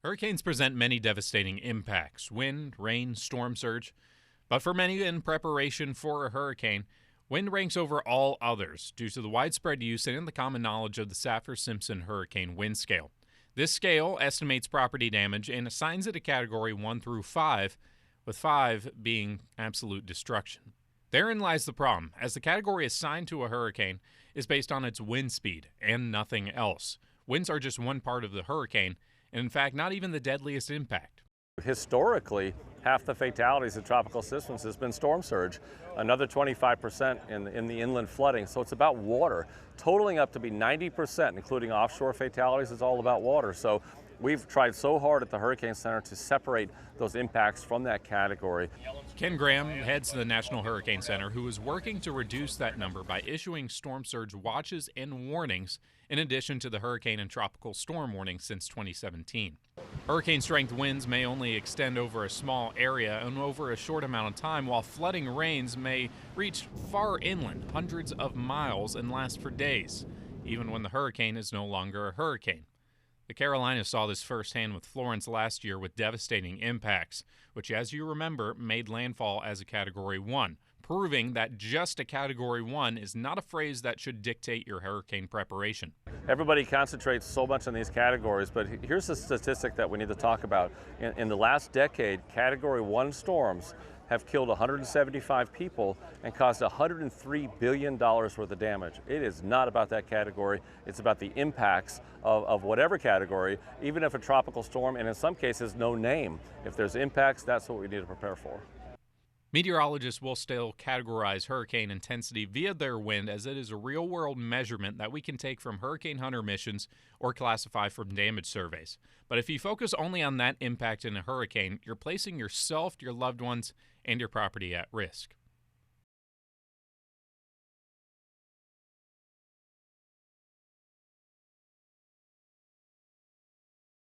Hurricanes present many devastating impacts: wind, rain, storm surge. But for many in preparation for a hurricane, wind ranks over all others due to the widespread use and the common knowledge of the Saffir-Simpson Hurricane Wind Scale. This scale estimates property damage and assigns it a category 1 through 5, with 5 being absolute destruction. Therein lies the problem, as the category assigned to a hurricane is based on its wind speed and nothing else. Winds are just one part of the hurricane, and in fact, not even the deadliest impact. Historically, half the fatalities of tropical systems has been storm surge, another 25% in the inland flooding. So it's about water, totaling up to be 90%, including offshore fatalities. It's all about water. So we've tried so hard at the Hurricane Center to separate those impacts from that category. Ken Graham heads the National Hurricane Center, who is working to reduce that number by issuing storm surge watches and warnings, in addition to the hurricane and tropical storm warnings since 2017. Hurricane-strength winds may only extend over a small area and over a short amount of time, while flooding rains may reach far inland, hundreds of miles, and last for days, even when the hurricane is no longer a hurricane. The Carolinas saw this firsthand with Florence last year with devastating impacts, which, as you remember, made landfall as a Category 1, proving that just a Category 1 is not a phrase that should dictate your hurricane preparation. Everybody concentrates so much on these categories, but here's the statistic that we need to talk about. In the last decade, Category 1 storms have killed 175 people and caused $103 billion worth of damage. It is not about that category. It's about the impacts of whatever category, even if a tropical storm, and in some cases, no name. If there's impacts, that's what we need to prepare for. Meteorologists will still categorize hurricane intensity via their wind, as it is a real-world measurement that we can take from hurricane hunter missions or classify from damage surveys. But if you focus only on that impact in a hurricane, you're placing yourself, your loved ones, and your property at risk.